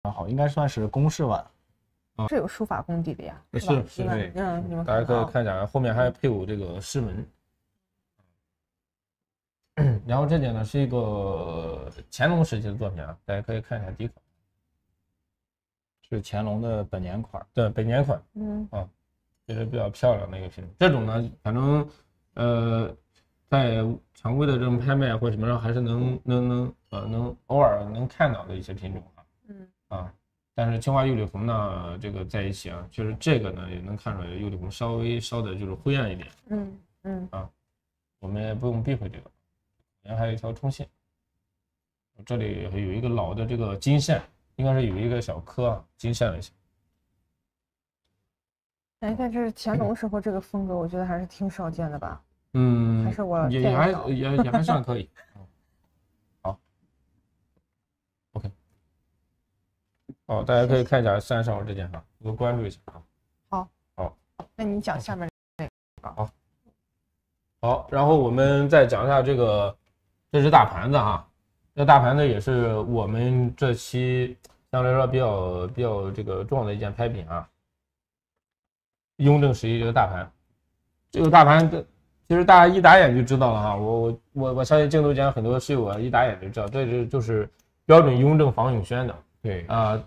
常好，应该算是公式碗。是有书法功底的呀，是吧？对，你们大家可以看一下，后面还配有这个诗文。然后这件呢是一个乾隆时期的作品啊，大家可以看一下第一款，是乾隆的本年款。对，本年款，这是比较漂亮的一个品种。这种呢，反正在常规的这种拍卖或者什么上，还是能偶尔能看到的一些品种啊。但是青花釉里红呢，这个在一起啊，就是这个呢也能看出来釉里红稍微烧的就是灰暗一点。我们也不用避讳这个。然后还有一条冲线，这里有一个老的这个金线，应该是有一个小颗啊，金线了一下。哎，但是乾隆时候这个风格，我觉得还是挺少见的吧？还是我也还算可以。好 ，OK。好，大家可以看一下3少这件哈，多关注一下啊。好，那你讲下面这个。好，然后我们再讲一下这个。这是大盘子哈，这大盘子也是我们这期相对来说比较这个重要的一件拍品啊。雍正时期这个大盘，这个大盘其实大家一打眼就知道了哈。我相信镜头前很多室友啊一打眼就知道，这就是标准雍正仿永宣的。对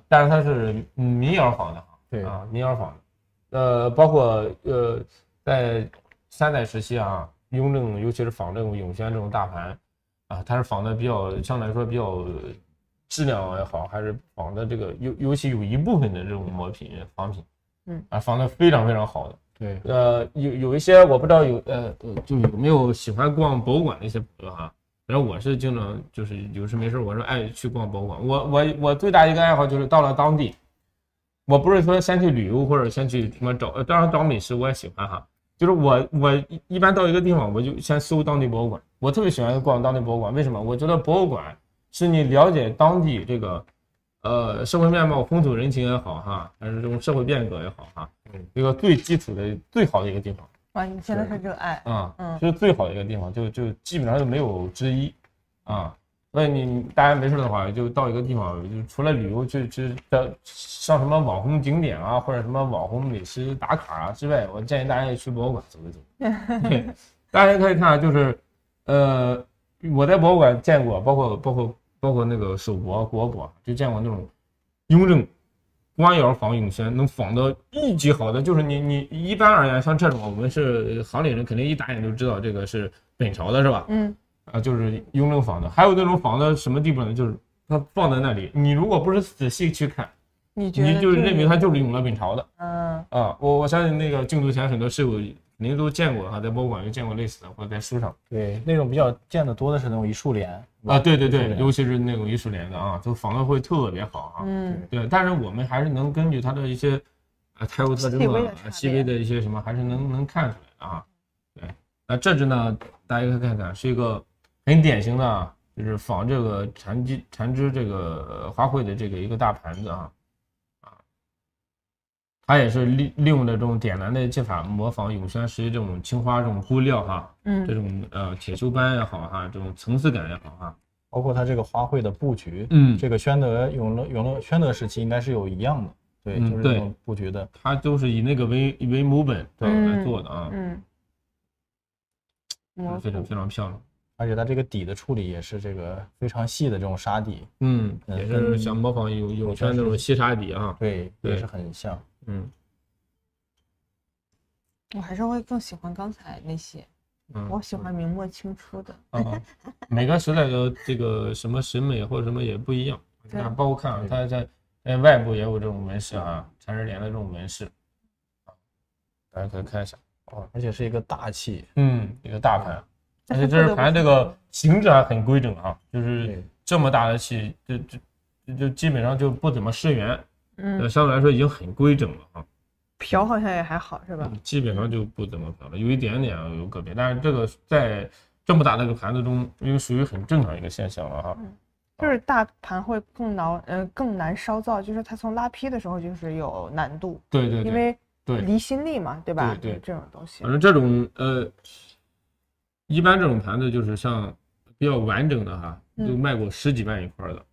但是它是民窑仿的哈。对民窑仿的。包括在3代时期啊，雍正尤其是仿这种永宣这种大盘。它是仿的比较相对来说比较质量也好，还是仿的这个尤其有一部分的这种仿品，仿的非常非常好的。对，有一些我不知道就有没有喜欢逛博物馆的一些朋友哈，反正我是经常就是有事没事我说爱去逛博物馆。我最大一个爱好就是到了当地，我不是说先去旅游或者先去什么当然找美食我也喜欢哈。就是我一般到一个地方，我就先搜当地博物馆。我特别喜欢逛当地博物馆，为什么？我觉得博物馆是你了解当地这个社会面貌、风土人情也好哈，还是这种社会变革也好哈，这个最基础的、最好的一个地方。哇，你真的是热爱是最好的一个地方，就基本上就没有之一啊。所以大家没事的话，就到一个地方，就除了旅游去上什么网红景点啊，或者什么网红美食打卡啊之外，我建议大家也去博物馆走一走。对，大家可以看，就是我在博物馆见过，包括那个首博、国博，就见过那种雍正官窑仿永宣能仿到一级好的，就是你一般而言，像这种我们是行里人肯定一打眼就知道这个是本朝的是吧？就是雍正仿的。还有那种仿的什么地步呢？就是它放在那里，你如果不是仔细去看，你就认为它就是永乐本朝的。我相信那个镜头前很多室友肯定都见过哈，在博物馆就见过类似的，或者在书上。对，那种比较见的多的是那种一束联对，尤其是那种一束联的啊，就仿的会特别好啊。对，但是我们还是能根据它的一些胎釉特征细微的一些什么，还是能看出来的啊。对，那这只呢，大家可以看看，是一个很典型的，就是仿这个缠枝这个花卉的这个一个大盘子啊。它也是利用这种点蓝的技法，模仿永宣时期这种青花这种布料哈，这种铁锈斑也好哈，这种层次感也好哈，包括它这个花卉的布局，这个永乐宣德时期应该是有一样的，对，就是这种布局的，它都是以那个为母本来做的啊，非常非常漂亮，而且它这个底的处理也是这个非常细的这种沙底，也是想模仿永宣那种细沙底啊，对，也是很像。我还是会更喜欢刚才那些，我喜欢明末清初的。每个时代的这个什么审美或者什么也不一样。那包括看它在外部也有这种纹饰啊，缠枝莲的这种纹饰，大家可以看一下。而且是一个大器，一个大盘，而且这是盘这个形制还很规整啊，就是这么大的器，就基本上就不怎么失圆。相对来说已经很规整了啊，瓢好像也还好是吧？基本上就不怎么瓢了，有一点点有个别，但是这个在这么大的一个盘子中，因为属于很正常一个现象了哈。就是大盘会更难烧造，就是它从拉坯的时候就是有难度。对，因为离心力嘛，对吧？对，这种东西。反正这种一般这种盘子就是像比较完整的哈，就卖过10几万一块的。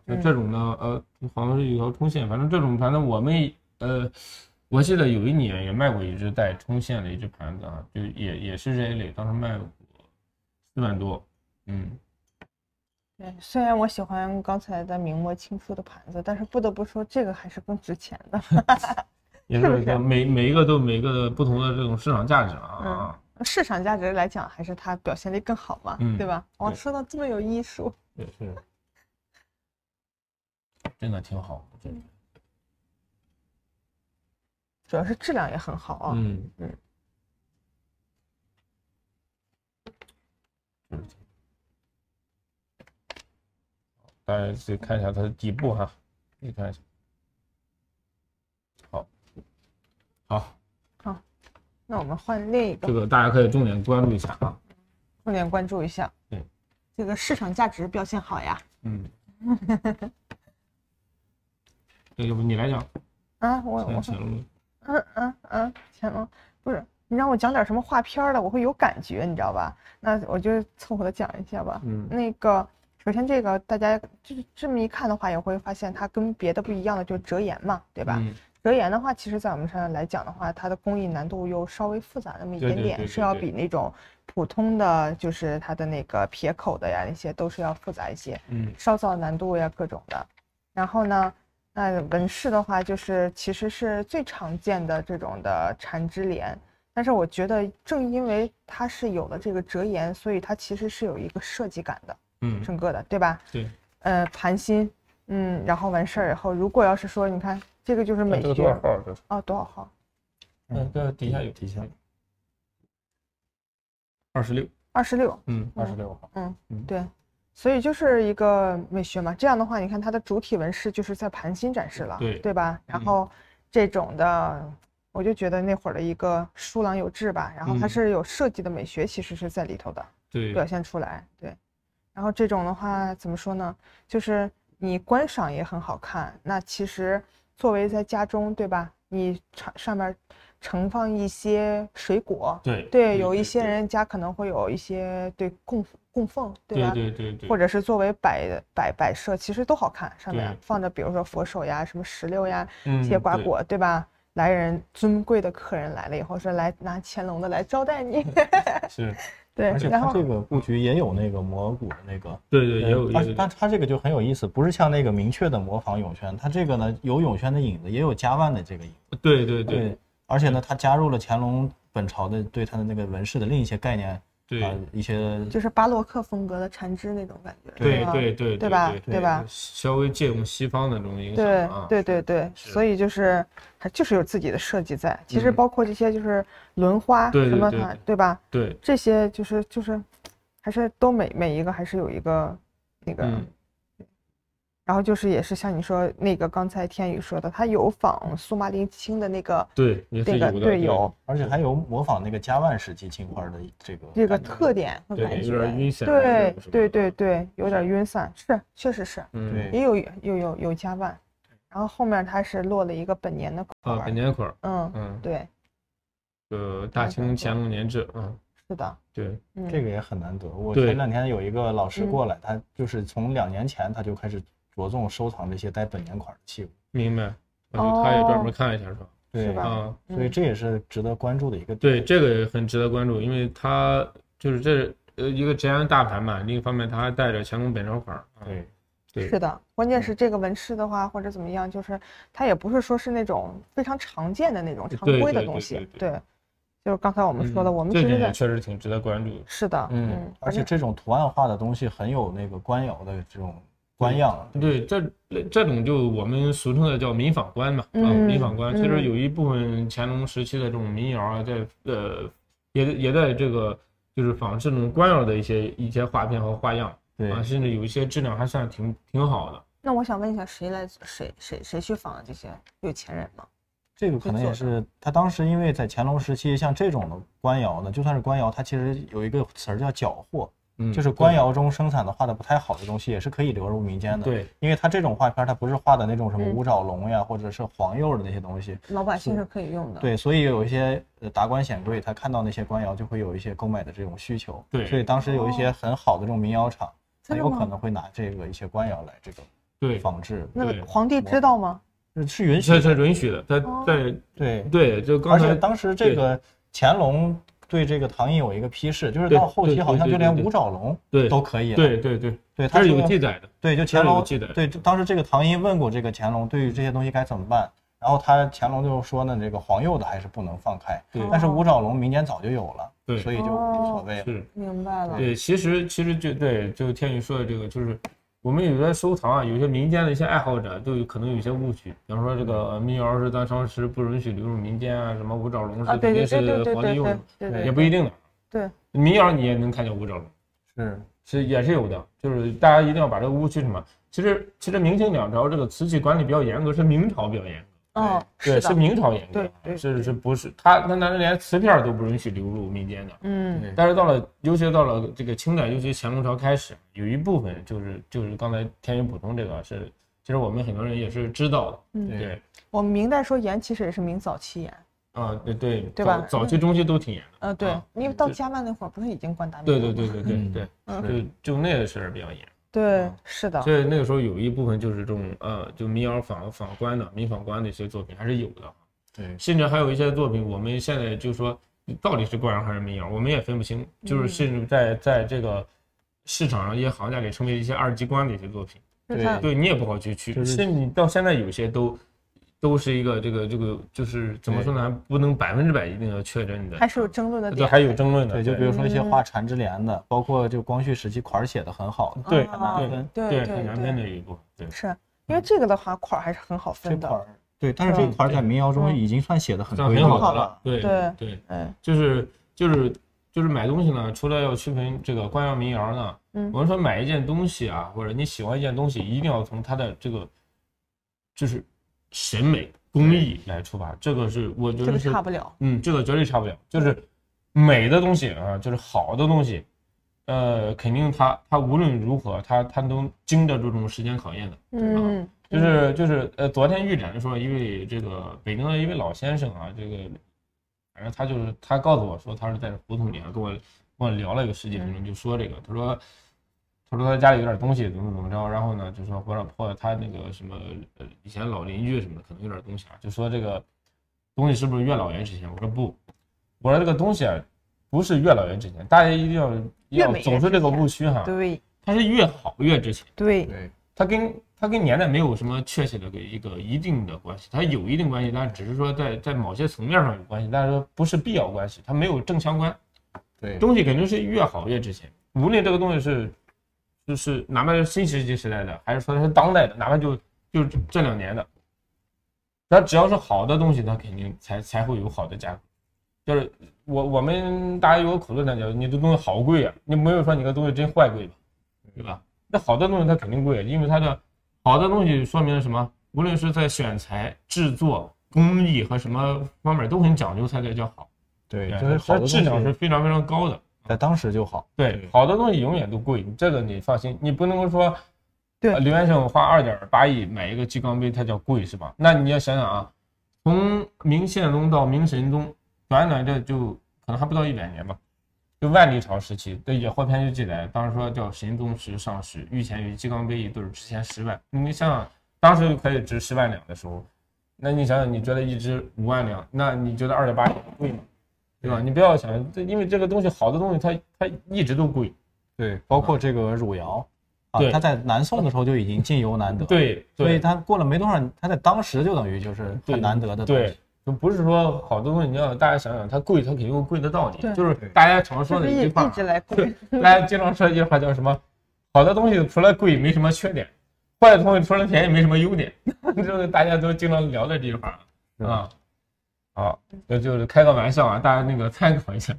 那这种呢，好像是有条冲线，反正这种盘子我们我记得有一年也卖过一只带冲线的一只盘子啊，就也是这一类，当时卖过4万多。对，虽然我喜欢刚才的明末清初的盘子，但是不得不说这个还是更值钱的。也是每一个都有每个的不同的这种市场价值啊。市场价值来讲，还是它表现力更好嘛，对吧？哇，说到这么有艺术，也是，真的挺好的，主要是质量也很好啊。大家自己看一下它的底部哈，你看一下。好，那我们换另一个。这个大家可以重点关注一下啊。重点关注一下。对，这个市场价值表现好呀。这要不你来讲啊？乾隆。乾隆不是你让我讲点什么画片的，我会有感觉，你知道吧？那我就凑合的讲一下吧。那个首先这个大家就是这么一看的话，也会发现它跟别的不一样的就是折颜嘛，对吧？折颜的话，其实在我们身上来讲的话，它的工艺难度又稍微复杂那么一点点，是要比那种普通的就是它的那个撇口的呀那些都是要复杂一些，烧造难度呀各种的。然后呢，那纹饰的话，就是其实是最常见的这种的缠枝莲，但是我觉得正因为它是有了这个折颜，所以它其实是有一个设计感的，整个的对吧？对，盘心，然后完事儿以后，如果要是说你看。这个就是美学。多少号？哦，多少号？这底下有26。26。26号。对，所以就是一个美学嘛。这样的话，你看它的主体纹饰就是在盘心展示了，对吧？然后这种的，我就觉得那会儿的一个疏朗有致吧。然后它是有设计的美学，其实是在里头的，表现出来。对。然后这种的话怎么说呢？就是你观赏也很好看。那其实。作为在家中，对吧？你上面盛放一些水果，对，有一些人家可能会有一些供奉，对吧？对，或者是作为摆设，其实都好看。上面放着，比如说佛手呀、什么石榴呀、一些瓜果，对吧？来人尊贵的客人来了以后，说来拿乾隆的来招待你，是。对，而且它这个布局也有那个模骨的那个，对，也有，但它这个就很有意思，不是像那个明确的模仿永宣，它这个呢有永宣的影子，也有加万的这个影子，对，而且呢，它加入了乾隆本朝的对它的那个纹饰的另一些概念，一些就是巴洛克风格的缠枝那种感觉，对吧？稍微借用西方的这种影响啊，对，所以就是它就是有自己的设计在，其实包括这些就是轮花什么的，对吧？对，这些就是还是都每一个还是有一个那个。然后就是也是像你说那个刚才天宇说的，它有仿苏麻林青的那个，有，而且还有模仿那个加万时期青花的这个特点和感觉，有点晕散，对，有点晕散，是确实是，也有加万，然后后面它是落了一个本年的款，本年款，对，大清乾隆年制，是的，对，这个也很难得。我前2天有一个老师过来，他就是从2年前他就开始着重收藏这些带本年款的器物。明白，他也专门看一下是吧？对吧？所以这也是值得关注的一个点。对，这个也很值得关注，因为它就是一个折颜大盘嘛，另一方面它还带着乾隆本朝款。对，是的，关键是这个纹饰的话或者怎么样，就是它也不是说是那种非常常见的那种常规的东西，对。就是刚才我们说的，我们这点确实挺值得关注。是的，而且这种图案化的东西很有那个官窑的这种官样。对，这种就我们俗称的叫民仿官嘛，民仿官。其实有一部分乾隆时期的这种民窑啊，在也在这个就是仿制这种官窑的一些画片和花样，甚至有一些质量还算挺好的。那我想问一下，谁去仿这些有钱人吗？这个可能也是他当时因为在乾隆时期，像这种的官窑呢，就算是官窑，它其实有一个词儿叫缴获，就是官窑中生产的画的不太好的东西，也是可以流入民间的。对，因为它这种画片，它不是画的那种什么五爪龙呀，或者是黄釉的那些东西，老百姓是可以用的。对，所以有一些达官显贵，他看到那些官窑就会有一些购买的这种需求。对，所以当时有一些很好的这种民窑厂，他有可能会拿这个一些官窑来这个仿制。那皇帝知道吗？是允许，是允许的。他在对，就刚才而且当时这个乾隆对这个唐寅有一个批示，就是到后期好像就连五爪龙都可以了。对，它是有记载的。对，就乾隆对，当时这个唐寅问过这个乾隆，对于这些东西该怎么办？然后乾隆就说呢，这个黄釉的还是不能放开，但是五爪龙民间早就有了，对，所以就无所谓了。是，明白了。对，其实就天宇说的这个，就是我们有些收藏啊，有些民间的一些爱好者都有可能有一些误区，比方说这个民窑是当当时不允许流入民间啊，什么五爪龙是肯定是皇帝用的，也不一定的。对，民窑你也能看见五爪龙，是也是有的，就是大家一定要把这个误区什么，其实明清两朝这个瓷器管理比较严格，是明朝比较严格。对，是明朝严格，是不是他连瓷片都不允许流入民间的。但是尤其到了这个清代，尤其乾隆朝开始，有一部分就是刚才天宇补充这个是，其实我们很多人也是知道的。对，我们明代说严，其实也是明早期严。对吧？早期中期都挺严的。对，因为到嘉万那会儿不是已经管大明了吗？对，就那个事儿比较严。对，是的。所以那个时候有一部分就是这种就民窑仿官的民仿官的一些作品还是有的。对，甚至还有一些作品，我们现在就说到底是官窑还是民窑，我们也分不清。就是甚至在这个市场上一些行家里称为一些二级官的一些作品。对你也不好去甚至你到现在有些都是一个这个就是怎么说呢，还不能100%一定要确认的，还是有争论的点。对，还有争论的。对，就比如说一些画缠枝莲的，包括就光绪时期款写的很好的，对，很难分。对，很难分的一部分。对，是因为这个的话款还是很好分的。对，但是这款在民窑中已经算写的很好的了。对，就是买东西呢，除了要区分这个官窑民窑呢，我们说买一件东西啊，或者你喜欢一件东西，一定要从它的这个就是审美工艺来出发，这个是我觉得是差不了。这个绝对差不了。就是美的东西啊，就是好的东西，肯定它无论如何，它都经得住这种时间考验的。就是昨天预展的时候，一位这个北京的一位老先生啊，这个反正他告诉我说，他是在胡同里啊跟我聊了一个10几分钟，就说这个，他说他家里有点东西怎么着，然后呢就说或者破了他那个什么以前老邻居什么的可能有点东西啊，就说这个东西是不是越老越值钱？我说不，我说这个东西啊不是越老越值钱，大家一定要走出这个误区哈。对，它是越好越值钱。对，它跟年代没有什么确切的一个一定的关系，它有一定关系，但只是说在某些层面上有关系，但是说不是必要关系，它没有正相关。对，东西肯定是越好越值钱，无论这个东西就是哪怕是新石器时代的，还是说它是当代的，哪怕就这2年的，它只要是好的东西，它肯定才会有好的价格。就是我们大家有个口头讲，你这东西好贵啊，你没有说你个东西真坏贵吧，对吧？那好的东西它肯定贵，因为它的好的东西说明了什么？无论是在选材、制作、工艺和什么方面都很讲究，才叫好。对，就是好的质量是非常非常高的，在当时就好。对，好的东西永远都贵，这个你放心，你不能够说，对，刘元胜花2.8亿买一个鸡缸杯，它叫贵是吧？那你要想想啊，从明宪宗到明神宗，短短这就可能还不到100年吧。就万历朝时期的《野货篇》就记载，当时说叫神宗时上使御前于鸡缸杯1对，值钱10万。你想想，当时就可以值10万两的时候，那你想想，你觉得一只5万两，那你觉得2.8亿贵吗？对吧？你不要想，因为这个东西好的东西它一直都贵。对，包括这个汝窑啊，它在南宋的时候就已经尽犹难得。对，所以它过了没多少，它在当时就等于就是很难得的东西。就不是说好多东西，你要大家想想，它贵，它肯定有贵的道理。就是大家常说的一句话，大家经常说一句话叫什么？好的东西除了贵没什么缺点，坏的东西除了便宜没什么优点。这个大家都经常聊的这句话啊。好，这就是开个玩笑啊，大家那个参考一下。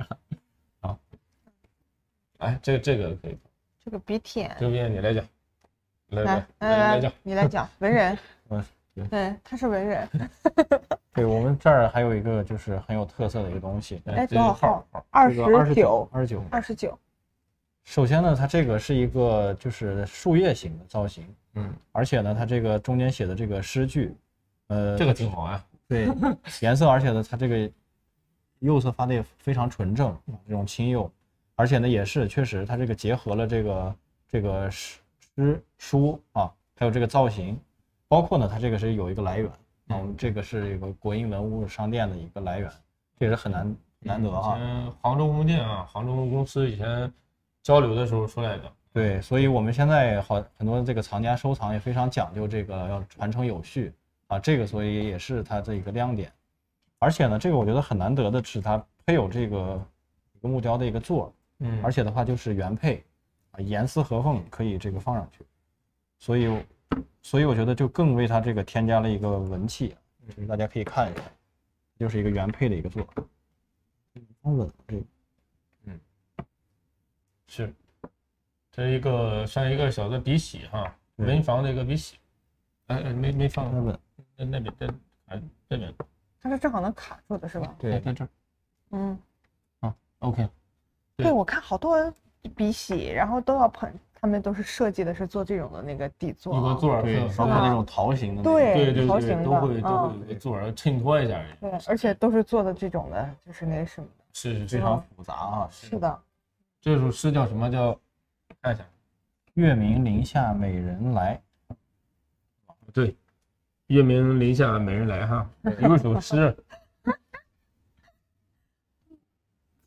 好，哎，这个可以。这个笔帖，这边你来讲，来讲，你来讲，文人。对，他是文人。对，我们这儿还有一个就是很有特色的一个东西。哎，多少号？29。首先呢，它这个是一个就是树叶型的造型，而且呢，它这个中间写的这个诗句，这个挺好啊。对，颜色，而且呢，它这个釉色发的也非常纯正，这种青釉，而且呢，也是确实它这个结合了这个诗书啊，还有这个造型，包括呢，它这个是有一个来源，这个是一个国营文物商店的一个来源，这也是很难得哈。杭州红店啊，杭州公司以前交流的时候说来的。对，所以我们现在很多这个藏家收藏也非常讲究这个要传承有序啊，这个所以也是它的一个亮点。而且呢，这个我觉得很难得的是它配有这个一个木雕的一个座，而且的话就是原配啊，严丝合缝可以这个放上去，所以我觉得就更为它这个添加了一个文气，大家可以看一下，就是一个原配的一个座，很稳这个，是，这是一个像一个小的笔洗哈，文房的一个笔洗，没放很稳，那边这边。它是正好能卡住的是吧？对，在这儿。OK。对，我看好多笔洗，然后都要他们都是设计的是做这种的那个底座，一个座儿，对，包括那种桃形的，对，桃形的都会有个座儿衬托一下。对，而且都是做的这种的，就是那什么的，是非常复杂啊。是的。这首诗叫什么？叫看一下，月明林下美人来。对。月明林下美人来哈，有一首诗，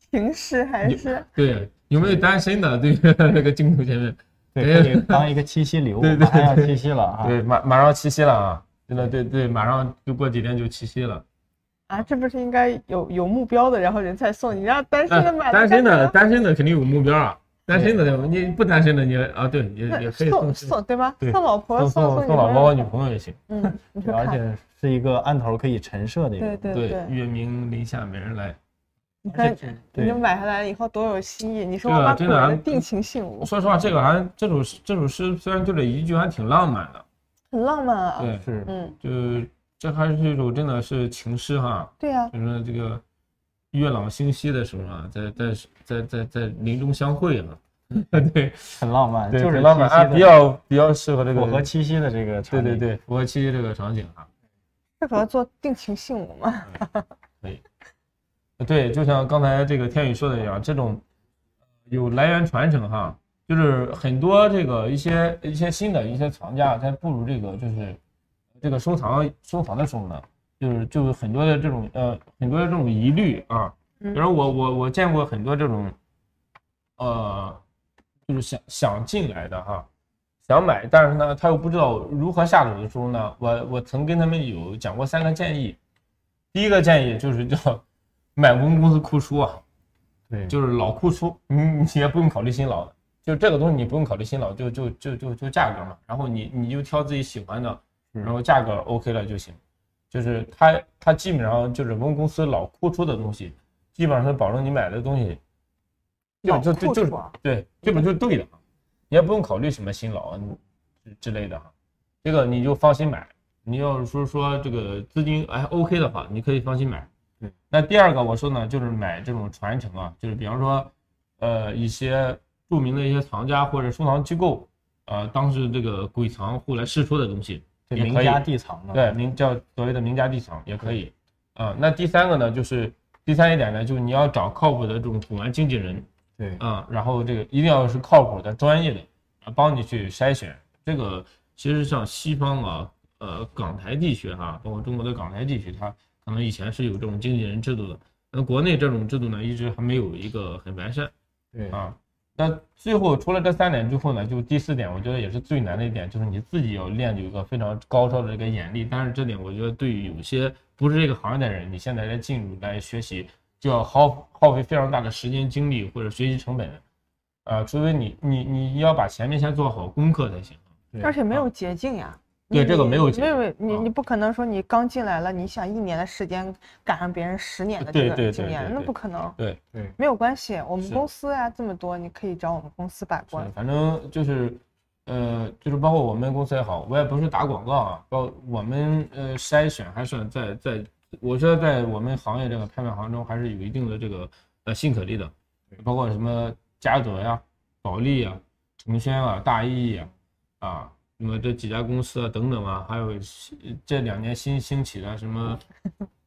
情诗还是对，有没有单身的？对，那个镜头前面，对，可以当一个七夕礼物，马上要七夕了啊！对，马上七夕了啊！真的，对，马上就过几天就七夕了啊！这不是应该有目标的，然后人才送你，让单身的买？单身的肯定有目标啊！单身的你不单身的你啊，对，也可以送对吧？送老婆送老婆女朋友也行。而且是一个案头可以陈设的一个。对，月明林下美人来。你看，你就买下来以后多有新意。你说我把古人的定情信物。说实话，这个这首诗虽然就这一句还挺浪漫的，很浪漫啊。对，是，就这还是一首真的是情诗哈。对呀。就是这个月朗星稀的时候啊，在林中相会啊，对，很浪漫，就是浪漫啊，比较适合这个符合七夕的这个场景。对，符合七夕这个场景啊。适合做定情信物吗？可以。对，就像刚才这个天宇说的一样，这种有来源传承哈，就是很多这个一些新的一些藏家在步入这个就是这个收藏的时候呢，就是很多的这种疑虑啊。然后我见过很多这种就是想进来的哈，想买，但是呢他又不知道如何下手的时候呢，我曾跟他们有讲过3个建议。第一个建议就是叫买文公司库书啊，对，就是老库书，你也不用考虑新老的，就这个东西你不用考虑新老，就价格嘛，然后你就挑自己喜欢的，然后价格 OK 了就行。就是它基本上就是文公司老库出的东西，基本上是保证你买的东西，就是对，基本就是对的，你也不用考虑什么新老之类的哈，这个你就放心买。你要是说这个资金还 OK 的话，你可以放心买。那第二个我说呢，就是买这种传承啊，就是比方说一些著名的一些藏家或者收藏机构当时这个鬼藏后来释出的东西，名家地藏的，对，叫所谓的名家地藏也可以那第三个呢，就是第三一点呢，就是你要找靠谱的这种古玩经纪人，对然后这个一定要是靠谱的专业的帮你去筛选。这个其实像西方啊港台地区哈，包括中国的港台地区，它可能以前是有这种经纪人制度的，那国内这种制度呢，一直还没有一个很完善。对那最后除了这3点之后呢，就第4点，我觉得也是最难的一点，就是你自己要练就一个非常高超的这个眼力。但是这点我觉得对于有些不是这个行业的人，你现在来进入来学习，就要耗费非常大的时间精力或者学习成本除非你要把前面先做好功课才行。而且没有捷径呀。对，这个没有捷径，你不可能说你刚进来了，你想1年的时间赶上别人10年的这个经验，那不可能。对，没有关系，我们公司啊这么多，你可以找我们公司把关。反正就是就是包括我们公司也好，我也不是打广告啊，我们筛选还算在我觉得在我们行业这个拍卖行中还是有一定的这个信可立的，包括什么嘉德呀，保利啊、成轩啊、大益啊，那么这几家公司啊等等啊，还有这2年新兴起的什么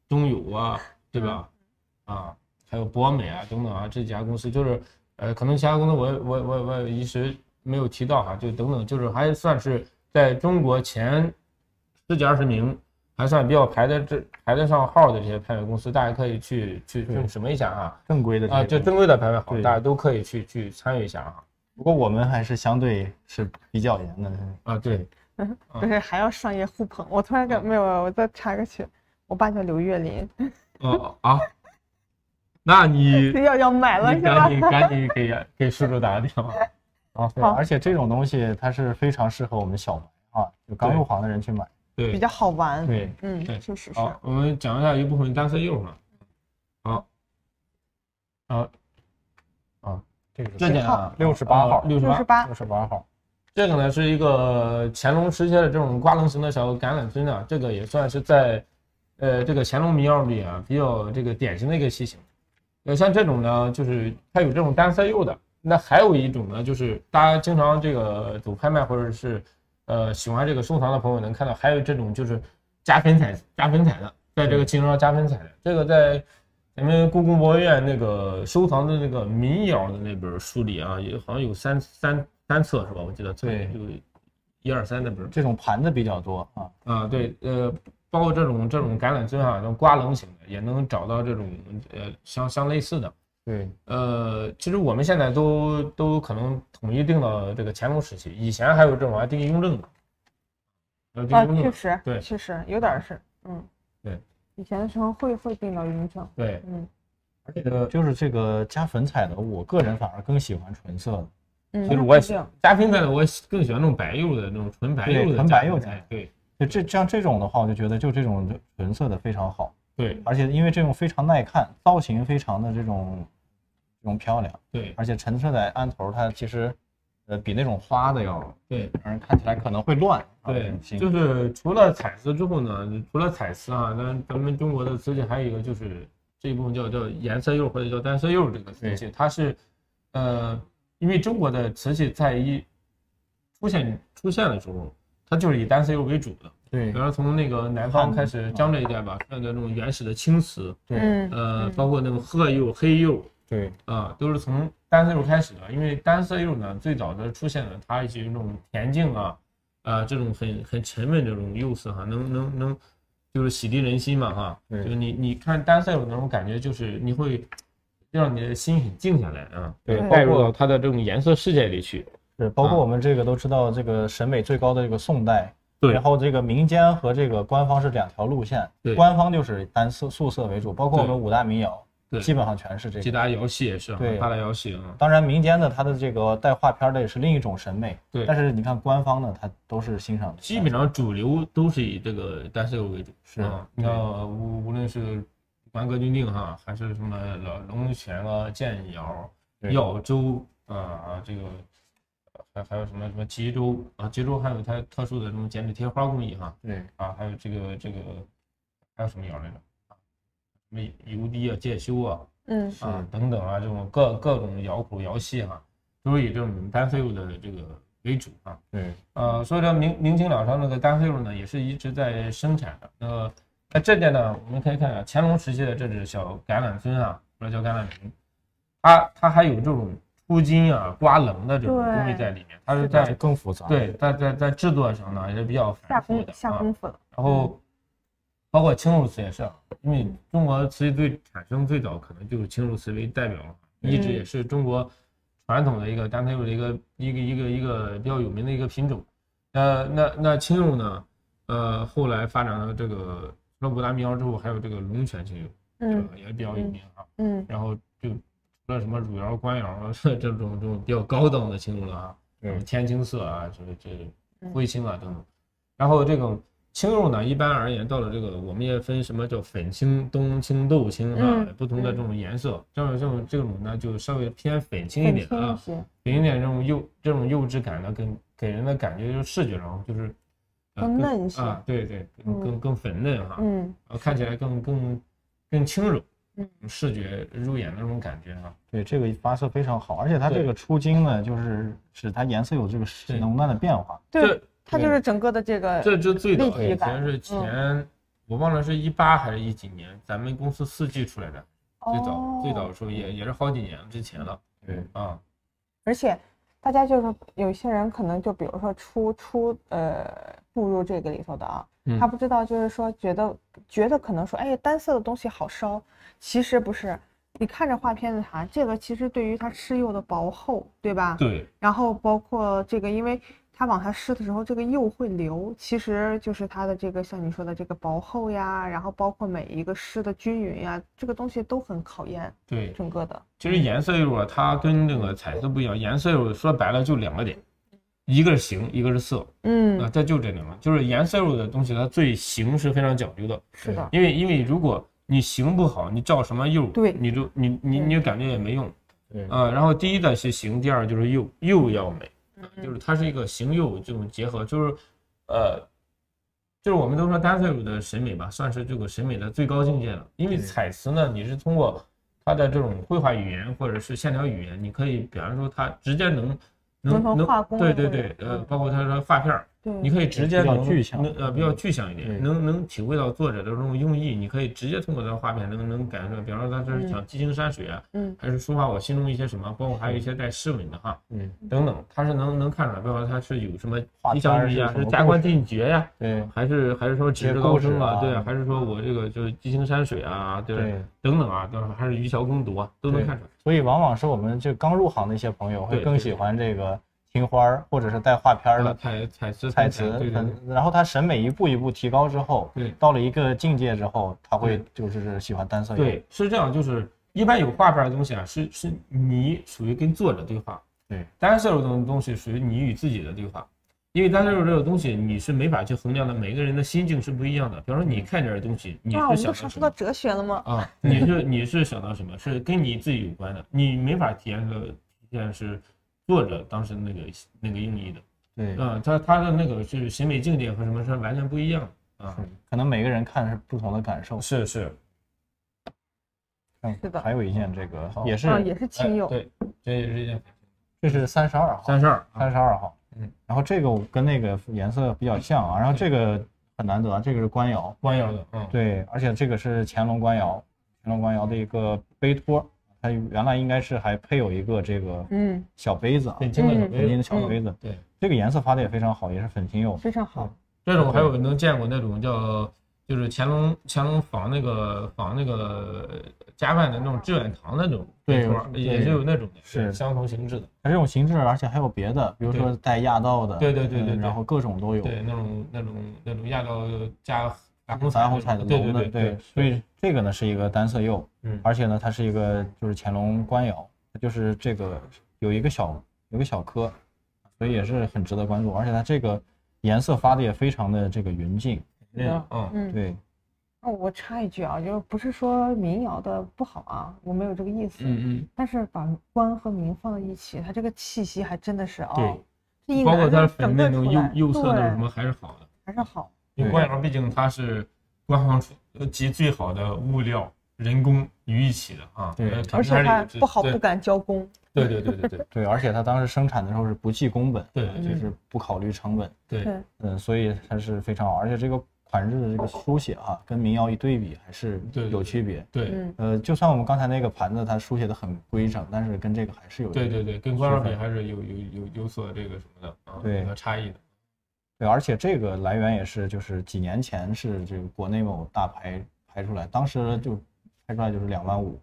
中友啊，对吧？啊，还有博美啊等等啊，这几家公司就是可能其他公司我一时没有提到哈，就等等，就是还算是在中国前10几20名。还算比较排得上号的这些拍卖公司，大家可以去什么一下哈，正规的啊，就正规的拍卖行，大家都可以去参与一下哈。不过我们还是相对是比较严的啊，对，不是还要商业互捧。我突然没有，我再插个曲，我爸叫刘月林。那你要买了是吧？赶紧给叔叔打个电话啊。对，而且这种东西它是非常适合我们小白啊，就刚入行的人去买。对，比较好玩。对，确实是。好，我们讲一下一部分单色釉嘛。这个这件啊，68号，68号。这个呢是一个乾隆时期的这种瓜棱形的小橄榄尊啊，这个也算是在这个乾隆民窑里啊比较这个典型的一个器型。像这种呢，就是它有这种单色釉的。那还有一种呢，就是大家经常这个走拍卖或者是喜欢这个收藏的朋友能看到，还有这种就是加粉彩的，在这个器型上加粉彩的，这个在咱们故宫博物院那个收藏的那个民窑的那本书里啊，也好像有三册是吧？我记得对，有1、2、3那本。这种盘子比较多啊。对，包括这种橄榄尊啊，这种瓜棱型的，也能找到这种相类似的。对，其实我们现在都可能统一定到这个乾隆时期，以前还有这种还定雍正的。确实，对，确实有点是，对，以前的时候会定到雍正。对，而且就是这个加粉彩的，我个人反而更喜欢纯色的。其实我也加粉彩的，我更喜欢那种白釉的那种纯白釉的。纯白釉彩，对，像这种的话，我就觉得就这种纯色的非常好。对，而且因为这种非常耐看，造型非常的这种漂亮。对，而且陈色彩案头它其实比那种花的要让人看起来可能会乱。对，就是除了彩丝之后呢，除了彩丝啊，咱们中国的瓷器还有一个就是这一部分叫颜色釉或者叫单色釉这个瓷器，它是因为中国的瓷器在出现的时候，它就是以单色釉为主的。对，比如从那个南方开始，江浙一带吧，看到那种原始的青瓷，对，包括那种褐釉、黑釉，对，都是从单色釉开始的。因为单色釉呢，最早的出现的，它是那种恬静这种很沉稳这种釉色哈，能就是洗涤人心嘛哈。就是你看单色釉那种感觉，就是你会让你的心很静下来啊，对，带入到它的这种颜色世界里去。是，包括我们这个都知道，这个审美最高的这个宋代。对，然后这个民间和这个官方是2条路线，官方就是单色素色为主，包括我们5大民窑，基本上全是这个。几大窑系也是，对，八大窑系啊。当然民间的它的这个带画片的也是另一种审美，对。但是你看官方的，它都是欣赏的。基本上主流都是以这个单色釉为主。是，你看无论是关阁钧定哈，还是什么龙泉建窑、耀州这个。还有什么吉州吉州还有它特殊的这种剪纸贴花工艺哈，对还有这个还有什么窑来着什么油滴介休等等这种各种窑口窑系都是以这种单色釉的这个为主对所以说明清两朝那个单色釉呢也是一直在生产的。在这件呢，我们可以看看乾隆时期的这只小橄榄尊或者叫橄榄瓶，它还有这种出金刮棱的这种工艺在里面，它是在更复杂。对，在制作上呢也是比较繁复的，下功夫了。然后包括青釉瓷也是，因为中国瓷器产生最早可能就是青釉瓷为代表，一直也是中国传统的一个单色釉的一个比较有名的一个品种。那青釉呢，后来发展到这个除了5大民窑之后，还有这个龙泉青釉，也比较有名然后就。什么汝窑、官窑这种比较高档的青釉了天青色这灰青等等。然后这种青釉呢，一般而言到了这个我们也分什么叫粉青、冬青、豆青不同的这种颜色。这种呢就稍微偏粉青一点粉青点这种釉质感呢，给人的感觉就是视觉上就是更嫩一些对，更粉嫩看起来更轻柔。视觉入眼的那种感觉啊。对，这个发色非常好，而且它这个出晶呢，就是使它颜色有这个浓淡的变化。对，它就是整个的这个这最早以立体感前是前我忘了是18还是几年，咱们公司4G 出来的，最早的时候也是好几年之前了。对啊，而且大家就是有些人可能就比如说步入这个里头的啊，他不知道就是说觉得可能说哎单色的东西好烧，其实不是。你看着画片的它，这个其实对于它施釉的薄厚，对吧？对。然后包括这个，因为它往它施的时候，这个釉会流，其实就是它的这个像你说的这个薄厚呀，然后包括每一个施的均匀呀，这个东西都很考验对整个的。其实颜色釉啊，它跟那个彩色不一样，颜色釉说白了就2个点，一个是形，一个是色。这就这2个，就是颜色釉的东西，它最形是非常讲究的。是的，因为如果你形不好，你照什么釉，对，你感觉也没用。对然后第一的是形，第二就是釉要美，就是它是一个形釉这种结合，就是我们都说单色釉的审美吧，算是这个审美的最高境界了。因为彩瓷呢，你是通过它的这种绘画语言或者是线条语言，你可以比方说它直接能画工，对，包括它的画片儿。你可以直接比较具象一点，能体会到作者的这种用意。你可以直接通过这画片能感受，比方说他这是讲激情山水啊，还是抒发我心中一些什么，包括还有一些带诗文的哈，等等，他是能看出来，比方说他是有什么吉祥寓意啊，是加官进爵呀，对，还是说指日高升啊，对，还是说我这个就是激情山水啊，对，等等啊，还是渔樵耕读啊，都能看出来。所以往往是我们就刚入行的一些朋友会更喜欢这个青花或者是带画片的彩瓷，然后他审美一步一步提高之后，到了一个境界之后，他会就是喜欢单色釉。对，是这样，就是一般有画片的东西啊，是你属于跟作者对话，对，单色釉的东西属于你与自己的对话，因为单色釉这个东西你是没法去衡量的，每个人的心境是不一样的。比方说你看这东西，你是想到什么？我们上到哲学了吗？啊，你是想到什么？是跟你自己有关的，你没法体现是作者当时那个用意的。对，他的那个是审美境界和什么是完全不一样的啊，可能每个人看是不同的感受。是，是的。还有一件这个也是青釉，对，这也是一件，这是32号，32号，然后这个跟那个颜色比较像啊，然后这个很难得，这个是官窑的，对，而且这个是乾隆官窑的一个杯托。它原来应该是还配有一个这个小杯子，粉金的小杯子。对，这个颜色发的也非常好，也是粉青釉，非常好。这种还有能见过那种就是乾隆仿那个家饭的那种致远堂那种杯托，也是有那种的，是相同形制的。它这种形制，而且还有别的，比如说带压道的，对，然后各种都有。对，那种压道加矬红彩的龙的，对，所以这个呢是一个单色釉，而且呢它是一个就是乾隆官窑，就是这个有一个小颗，所以也是很值得关注，而且它这个颜色发的也非常的这个匀净。对。我插一句啊，就不是说民谣的不好啊，我没有这个意思。但是把官和民放在一起，它这个气息还真的是对，包括它粉那种釉色那种什么还是好的，还是好。因为官窑毕竟它是官方集最好的物料、人工于一起的啊。对，而且它不好不敢交工。对，而且它当时生产的时候是不计工本，对，就是不考虑成本。对，所以它是非常好，而且这个款式的这个书写跟民谣一对比还是有区别。对，就算我们刚才那个盘子它书写的很规整，但是跟这个还是有对，跟官窑比还是有所这个什么的啊，对，有差异的。对，而且这个来源也是就是几年前是这个国内某大牌拍出来，当时就拍出来就是2万5，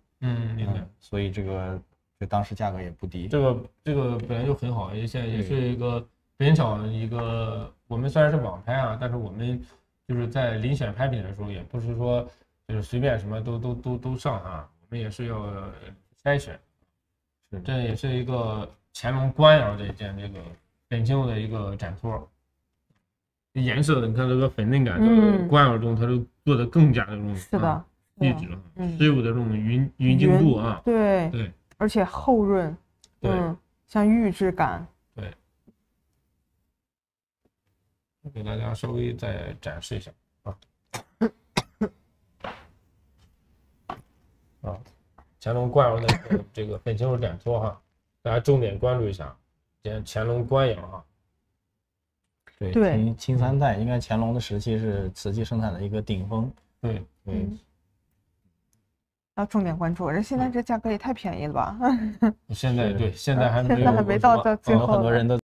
所以这个当时价格也不低。这个本来就很好，现在也是一个本场一个，我们虽然是网拍啊，但是我们就是在遴选拍品的时候，也不是说就是随便什么都上啊，我们也是要筛选。这也是一个乾隆官窑的一件这个本青釉的一个展托。颜色，你看这个粉嫩感，官窑中它就做的更加的这种细致了，是有的这种匀净度啊，对，而且厚润，像玉质感，对。给大家稍微再展示一下啊，啊，乾隆冠上的这个粉青肉展托哈，大家重点关注一下，乾隆官窑哈。对，清3代应该乾隆的时期是瓷器生产的一个顶峰。对，要重点关注。现在这价格也太便宜了吧？现在还没到这最后，很多人都。